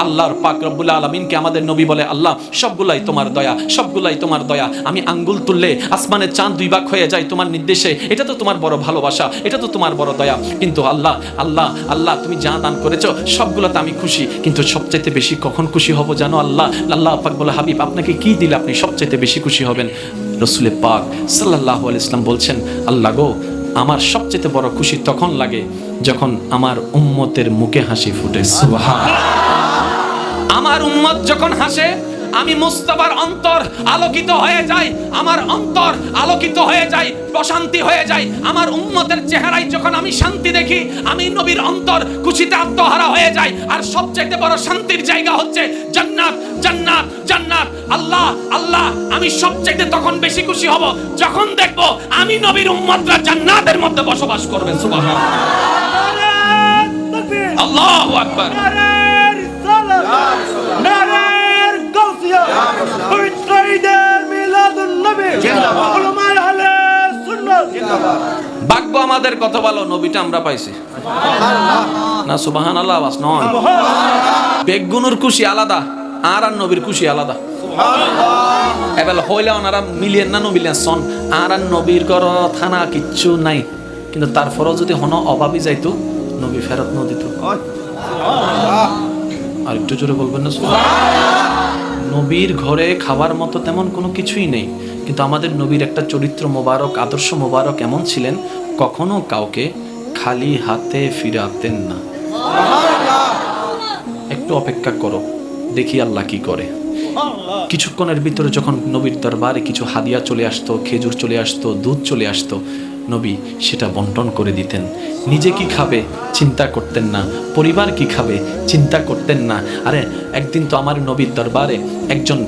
আল্লাহর পাক রব্বুল আলামিনকে আমাদের নবী বলে, আল্লাহ সবগুলাই তোমার দয়া, সবগুলাই তোমার দয়া। আমি আঙ্গুল তুললে আসমানের চাঁদ দুই ভাগ হয়ে যায় তোমার নির্দেশে। এটা তো তোমার বড় ভালোবাসা, এটা তো তোমার বড় দয়া। কিন্তু আল্লাহ আল্লাহ আল্লাহ তুমি যা দান করেছো সবগুলোতে আমি খুশি, কিন্তু সবচাইতে বেশি কখন খুশি হব জানো আল্লাহ? আল্লাহ পাক বলে, হাবিব আপনাকে কি দিলে আপনি সবচাইতে বেশি খুশি হবেন? রাসূল পাক সাল্লাল্লাহু আলাইহি ওয়াসাল্লাম বলছেন, আল্লাহ গো, আমার সবচেয়ে বড় খুশি তখন লাগে যখন আমার উম্মতের মুখে হাসি ফুটে। সুবহানাল্লাহ। আমার উম্মত যখন হাসে, আমি মুস্তাফার অন্তর আলোকিত হয়ে যায়, আমার অন্তর আলোকিত হয়ে যায়, প্রশান্তি হয়ে যায়। আমার উম্মতের চেহারায় যখন আমি শান্তি দেখি, আমি নবীর অন্তর খুশিতে আত্মহারা হয়ে যায়। আর সবচেয়ে বড় শান্তির জায়গা হচ্ছে জান্নাত, জান্নাত, জান্নাত। আল্লাহ আল্লাহ আমি সবচেয়ে তখন বেশি খুশি হব যখন দেখব আমি নবীর উম্মতরা জান্নাতের মধ্যে বসবাস করবে। সুবহানাল্লাহ, আল্লাহু আকবার। ভাগ্য আমাদের কত ভালো, নবীটা আমরা পাইছি না। সুবহানাল্লাহ, আওয়াজ নয়। বেগুনুর খুশি আলাদা, আর নবীর খুশি আলাদা। এবার হইলে ওনারা মিলিয়ন না মিলিয়ন সন, আর নবীর ঘর থানা কিচ্ছু নাই, কিন্তু তারপরও যদি হন অভাবী যাইতো, নবী ফেরত ন দিত। আর একটু জোরে বলবেন না? নবীর ঘরে খাবার মতো তেমন কোনো কিছুই নেই, কিন্তু আমাদের নবীর একটা চরিত্র মোবারক, আদর্শ মোবারক এমন ছিলেন, কখনো কাউকে খালি হাতে ফিরাতেন না। একটু অপেক্ষা করো, দেখি আল্লাহ কি করে। কিছুক্ষণের ভিতরে যখন নবীর দরবারে কিছু হাদিয়া চলে আসতো, খেজুর চলে আসতো, দুধ চলে আসতো, নবী সেটা বন্টন করে দিতেন। নিজে কি খাবে চিন্তা করতেন না, পরিবার কি খাবে চিন্তা করতেন না। আরে একদিন তো আমার নবীর দরবারে একজন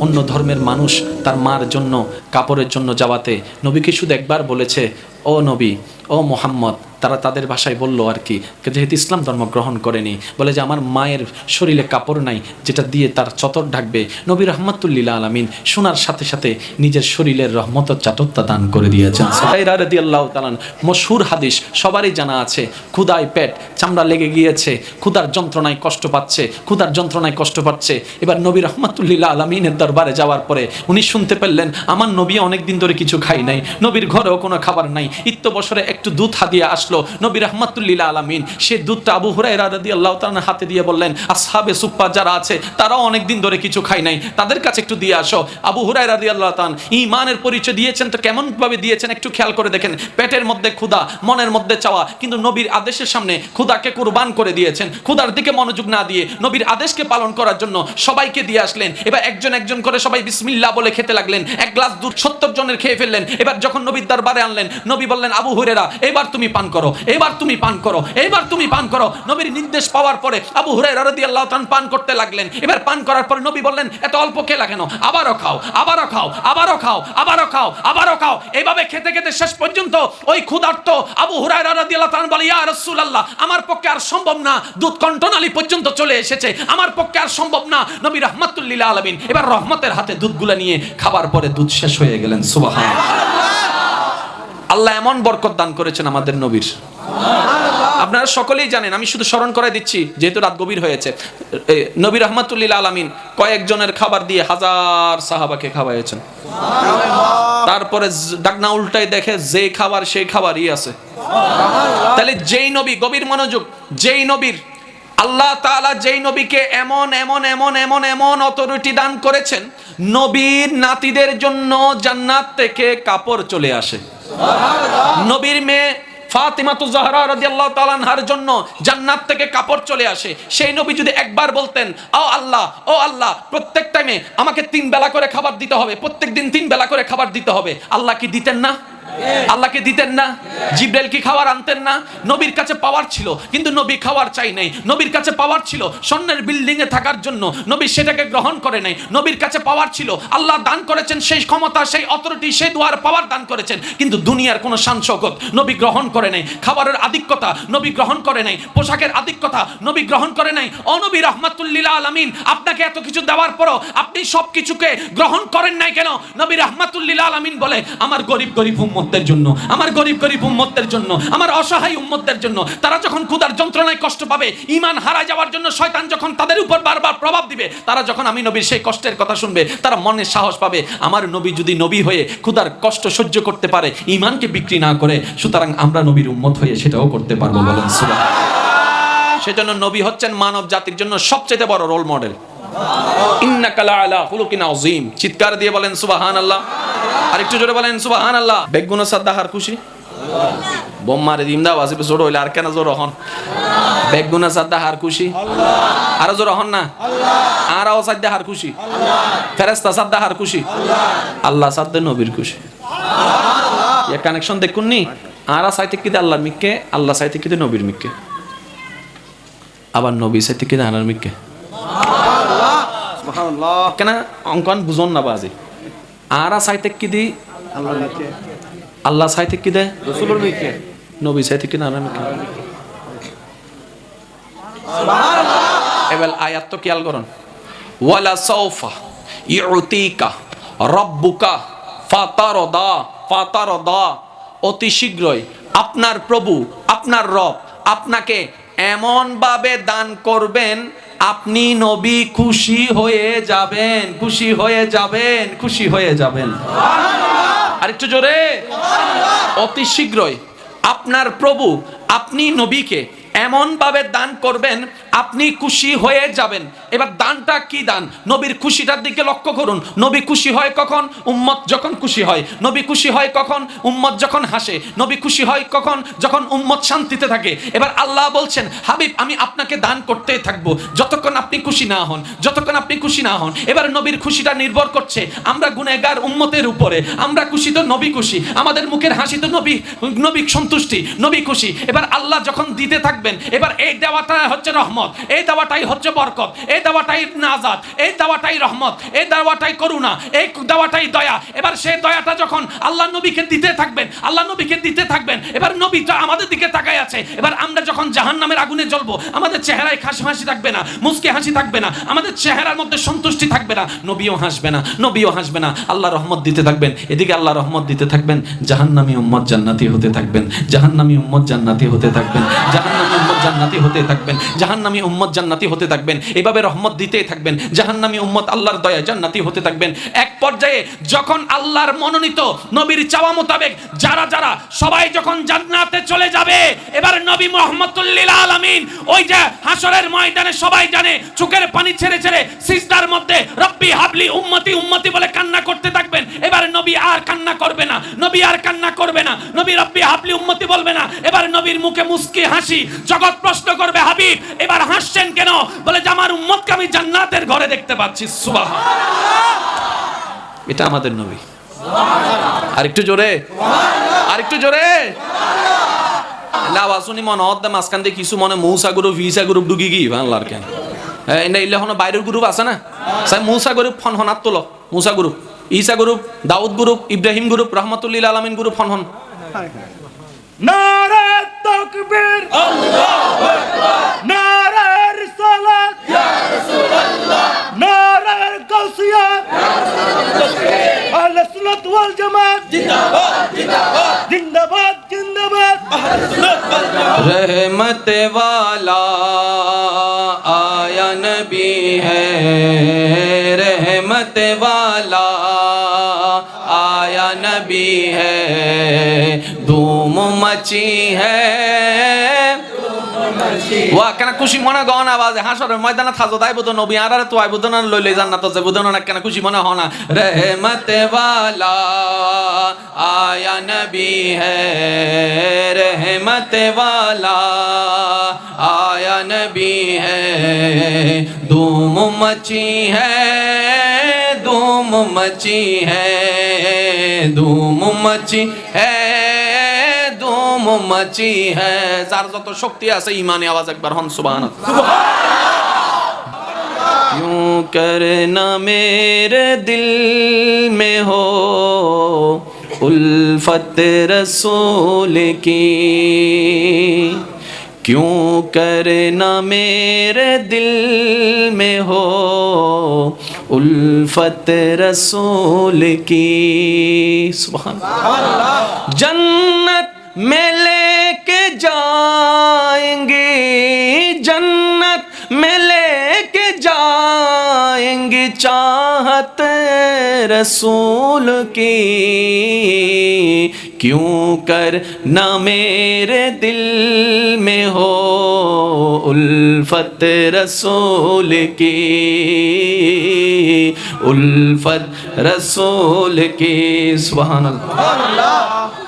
অন্য ধর্মের মানুষ তার মার জন্য কাপড়ের জন্য যাওয়াতে নবীকে শুধু একবার বলেছে, ও নবী, ও মুহাম্মদ। তারা তাদের ভাষায় বললো আর কি, যেহেতু ইসলাম ধর্ম গ্রহণ করেনি, বলে যে আমার মায়ের শরীরে কাপড় নাই যেটা দিয়ে তার চতর ঢাকবে। নবী রাহমাতুল লিল আলামিন শোনার সাথে সাথে নিজের শরীরের রহমতের চাদরটা দান করে দিয়েছেন। সুহাইরা রাদিয়াল্লাহু তাআলা, মশহুর হাদিস সবারই জানা আছে, ক্ষুধায় পেট চামড়া লেগে গিয়েছে, ক্ষুধার যন্ত্রণায় কষ্ট পাচ্ছে, ক্ষুধার যন্ত্রণায় কষ্ট পাচ্ছে। এবার নবী রাহমাতুল লিল আলামিনের দরবারে যাওয়ার পরে উনি শুনতে পেলেন, আমার নবী অনেকদিন ধরে কিছু খাই নাই, নবীর ঘরেও কোনো খাবার নাই। ইত্য বছরে একটু দুধ হাদিয়া আসলো। নবী রাহমাতুল লিল আলামিন সেই দুধটা আবু হুরায়রা রাদিয়াল্লাহু তাআলা হাতে দিয়ে বললেন, আসহাবে সুফফা যারা আছে তারাও অনেকদিন ধরে কিছু খাই নাই, তাদের কাছে একটু দিয়ে আসো। আবু হুরায়রা রাদিয়াল্লাহু তাআলা ঈমানের পরিচয় দিয়েছেন, তো কেমন ভাবে দিয়েছেন একটু খেয়াল করে দেখেন। পেটের মধ্যে ক্ষুধা, মনের মধ্যে চাওয়া, কিন্তু নবীর আদেশের সামনে ক্ষুধাকে কুরবান করে দিয়েছেন। ক্ষুধার দিকে মনোযোগ না দিয়ে নবীর আদেশকে পালন করার জন্য সবাইকে দিয়ে আসলেন। এবার একজন একজন করে সবাই বিসমিল্লাহ বলে খেতে লাগলেন। এক গ্লাস দুধ 70 জনের খেয়ে ফেললেন। এবার যখন নবীর দরবারে আনলেন, নবী বললেন, আবু হুরায়রা এবার তুমি পান করো, এবার তুমি পান করো, এবার তুমি পান করো। নবীর নির্দেশ পাওয়ার পরে আবু হুরায়রা রাদিয়াল্লাহু তাআলা পান করতে লাগলেন। এবার পান করার পরে নবী বললেন, এত অল্প খেলা কেন? আবারও খাও, আবারও খাও, আবারও খাও, আবারও খাও, আবারও খাও। এইভাবে খেতে খেতে শেষ পর্যন্ত ওই ক্ষুধার্ত আবু হুরায়রা রাদিয়াল্লাহু তাআলা বলে, ইয়া রাসূলুল্লাহ, আমার পক্ষে আর সম্ভব না, দুধ কণ্ঠনালী পর্যন্ত চলে এসেছে, আমার পক্ষে আর সম্ভব না। নবী রাহমাতুল লিল আলামিন এবার রহমতের হাতে দুধগুলো নিয়ে খাবার পরে দুধ শেষ হয়ে গেলেন। সুবহানাল্লাহ। আল্লাহ এমন বরকত দান করেছেন আমাদের নবীর, আপনারা সকলেই জানেন, আমি শুধু স্মরণ করে দিচ্ছি যেহেতু রাত গভীর হয়েছে। নবী রাহমাতুল লিল আলামিন কয়েকজনের খাবার দিয়ে হাজার সাহাবাকে খাওয়াইছেন। তারপরে ডাকনা উল্টায় দেখে যে খাবার সেই খাবারই আছে। তাহলে যেই নবী, গভীর মনোযোগ, যেই নবীর আল্লাহ তাআলা যেই নবীকে এমন এমন এমন এমন এমন অথরিটি দান করেছেন, নবীর নাতিদের জন্য জান্নাত থেকে কাপড় চলে আসে। নবীর মেয়ে ফাতিমাতু জাহরা রাদিয়াল্লাহু তাআলা আনহার জন্য জান্নাত থেকে কাপড় চলে আসে। সেই নবী যদি একবার বলতেন, ও আল্লাহ, ও আল্লাহ, প্রত্যেক টাইমে আমাকে 3 বেলা করে খাবার দিতে হবে, প্রত্যেকদিন 3 বেলা করে খাবার দিতে হবে, আল্লাহ কি দিতেন না? আল্লাহকে দিতেন না? জিবরাইল কি খাবার আনতেন না? নবীর কাছে পাওয়ার ছিল, কিন্তু নবী খাওয়ার চাই নাই। নবীর কাছে পাওয়ার ছিল স্বর্ণের বিল্ডিং এ থাকার জন্য, নবী সেটাকে গ্রহণ করে নাই। নবীর কাছে পাওয়ার ছিল, আল্লাহ দান করেছেন সেই ক্ষমতা, সেই অথরিটি, সেই দুয়ার পাওয়ার দান করেছেন, কিন্তু দুনিয়ার কোন শান শৌকত নবী গ্রহণ করে নাই। খাবারের আধিক্যতা নবী গ্রহণ করে নাই, পোশাকের আধিক্যতা নবী গ্রহণ করে নাই। ও নবী রাহমাতুল লিল আলামিন, আপনাকে এত কিছু দেওয়ার পরও আপনি সবকিছুকে গ্রহণ করেন নাই কেন? নবী রাহমাতুল লিল আলামিন বলে, আমার গরিব গরিব উম্মতদের জন্য, আমার গরিব গরিব উম্মতদের জন্য, আমার অসহায় উম্মতদের জন্য, তারা যখন ক্ষুধার যন্ত্রণায় কষ্ট পাবে, ঈমান হারা যাওয়ার জন্য শয়তান যখন তাদের উপর প্রভাব দিবে। তারা যখন আমি নবীর সেই কষ্টের কথা শুনবে, তারা মনে সাহস পাবে, আমার নবী যদি নবী হয়ে ক্ষুধার কষ্ট সহ্য করতে পারে, ঈমানকে বিক্রি না করে, সুতরাং আমরা নবীর উম্মত হয়ে সেটাও করতে পারবো। বলেন সুবহানাল্লাহ। সেজন্য নবী হচ্ছেন মানব জাতির জন্য সবচেয়ে বড় রোল মডেল। ইন্নাকা লাআলা খুলুকিন আযীম। চিৎকার দিয়ে বলেন সুবহানাল্লাহ। আর একটু জোরে বলেন সুবহানাল্লাহ। বেগুন সাদ্দাহার খুশি বোম্মারে দিমদা ওয়াজিব জোর হইলে আর কেন জোর হন? বেগুন সাদ্দাহার খুশি আল্লাহ। আর জোর হন না আল্লাহ। আরও সাদ্দাহার খুশি আল্লাহ। ফেরেশতা সাদ্দাহার খুশি আল্লাহ। আল্লাহ সাদ্দে নবীর খুশি সুবহানাল্লাহ। এ কানেকশন দেখুন নি। আরা সাইতে কি আল্লাহর মিক্কে, আল্লাহ সাইতে কি নবীর মিক্কে, আবার নবী সাইতে কি আনার মিক্কে। কেন অঙ্কন বুঝন না বাজি। আরা সাইতে কি দি আল্লাহ সাইতে কি দে রাসূলের মিকে, নবী সাইতে কি নানা মিকে। সুবহানাল্লাহ। এবার আয়াত তো খেয়াল করুন। ওয়ালা সাউফা ইউতিকা রাব্বুকা ফাতারদা। অতি শীঘ্রই আপনার প্রভু, আপনার রব আপনাকে এমন ভাবে দান করবেন, আপনি নবী খুশি হয়ে যাবেন, খুশি হয়ে যাবেন, খুশি হয়ে যাবেন। আরেকটু জোরে। অতি শীঘ্রই আপনার প্রভু আপনি নবীকে এমন ভাবে দান করবেন, আপনি খুশি হয়ে যাবেন। এবার দানটা কি দান? নবীর খুশিটার দিকে লক্ষ্য করুন। নবী খুশি হয় কখন? উম্মত যখন খুশি হয়। নবী খুশি হয় কখন? উম্মত যখন হাসে। নবী খুশি হয় কখন? যখন উম্মত শান্তিতে থাকে। এবার আল্লাহ বলছেন, হাবিব আমি আপনাকে দান করতেই থাকবো যতক্ষণ আপনি খুশি না হন, যতক্ষণ আপনি খুশি না হন। এবার নবীর খুশিটা নির্ভর করছে আমরা গুনাহগার উম্মতের উপরে। আমরা খুশি তো নবী খুশি, আমাদের মুখের হাসি তো নবী সন্তুষ্টি, নবী খুশি। এবার আল্লাহ যখন দিতে থাকবেন, এবার এই দেওয়াটা হচ্ছে রহমত, এই দেওয়াটাই হচ্ছে বরকত, এই দেওয়াটাই নাজাত, এই দেওয়াটাই রহমত, এই দেওয়াটাই করুণা, এই দেওয়াটাই দয়া। এবার সেই দয়াটা যখন আল্লাহ নবীকে দিতে থাকবেন, আল্লাহ নবীকে দিতে থাকবেন, এবার নবীটা আমাদের দিকে তাকায় আছে। এবার আমরা যখন জাহান্নামের আগুনে জ্বলবো, আমাদের চেহারায় হাসি থাকবে না, মুস্কি হাসি থাকবে না, আমাদের চেহারার মধ্যে সন্তুষ্টি থাকবে না, নবীও হাসবে না, নবীও হাসবে না। আল্লাহ রহমত দিতে থাকবেন, এদিকে আল্লাহ রহমত দিতে থাকবেন, জাহান্নামী উম্মত জান্নাতি হতে থাকবেন, জাহান্নামী উম্মত জান্নাতি হতে থাকবেন, জাহান্নামী উম্মত জান্নাতি হতে থাকবেন, জাহান্নামী উম্মত জান্নাতি হতে থাকবেন। এইভাবে রহমত দিতেই থাকবেন, জাহান্নামী উম্মত আল্লাহর দয়া জান্নাতি হতে থাকবেন। এক পর্যায়ে যখন আল্লাহর মনোনীত নবীর চাওয়া মোতাবেক যারা যারা সবাই যখন জান্নাতে চলে যাবে, এবার নবী মুহাম্মদুল লিল আলামিন ওই যে হাসরের ময়দানে সবাই জানে চোখের পানি ছেড়ে ছেড়ে সিজদার মধ্যে রব্বি হাবলি উম্মতি উম্মতি বলে কান্না করতে থাকবেন। এবার নবী আর কান্না করবে না, নবী আর কান্না করবে না, নবী রব্বি হাবলি উম্মতি বলবে না। এবার নবীর মুখে মুস্কি হাসি। জগৎ প্রশ্ন করবে, হাবিব এবার হাসছেন কেন? বলে যে আমার উম্মতকে আমি জান্নাতের ঘরে দেখতে পাচ্ছি। সুবহানাল্লাহ। এটা আমাদের নবী। সুবহানাল্লাহ। আরেকটু জোরে, আরেকটু জোরে। লাওয়াসুনি মনে হদ্দা মাঝখান দিয়ে কিছু মনে মৌসা গ্রুপ ভিসা গ্রুপ ঢুকি কি বাংলার কেন এলে হন বাইরের গ্রুপ আছে না, সাই মৌসা গ্রুপ ফন হনাত তোলো, মৌসা গ্রুপ, ঈসা গ্রুপ, দাউদ গ্রুপ, ইব্রাহিম গ্রুপ, রহমাতুল্লিল আলামিন গ্রুপ ফন হন। নারে তাকবীর, আল্লাহু আকবার, নারে রিসালাত, ইয়া রাসূলুল্লাহ, নারে গাউসিয়া, ইয়া রাসূলুল্লাহ, আহলে সুন্নাত ওয়াল জামাত জিন্দাবাদ জিন্দাবাদ জিন্দাবাদ জিন্দাবাদ, আহলে সুন্নাত ওয়াল জামাত। रहमत वाला आया नबी है, रहमत वाला आया नबी है, धूम मची है। ওয়া কেন খুশি মনে গহন আওয়াজে হাসরের ময়দানে থাজো দাই বুদ নবী আর তো আই বুদ না লইলে জান্নাত যে বুদ না কেন খুশি মনে হনা। रहमत वाला आया नबी है, रहमत वाला आया नबी है, धूम मची है, धूम मची है, धूम मची है, ধুম মচি হ্যাঁ। যার যত শক্তি আছে ইমানে আওয়াজ একবার হন সুবহানাল্লাহ। क्यों करना मेरे दिल में हो उल्फत रसूल की, क्यों करना मेरे दिल में हो उल्फत रसूल की। सुभान अल्लाह। जन्नत में लेके जाएंगे, जन्नत में लेके जाएंगे, चाहत रसूल की क्यों कर ना मेरे दिल में हो उल्फत रसूल की उल्फत रसूल की सुभान अल्लाह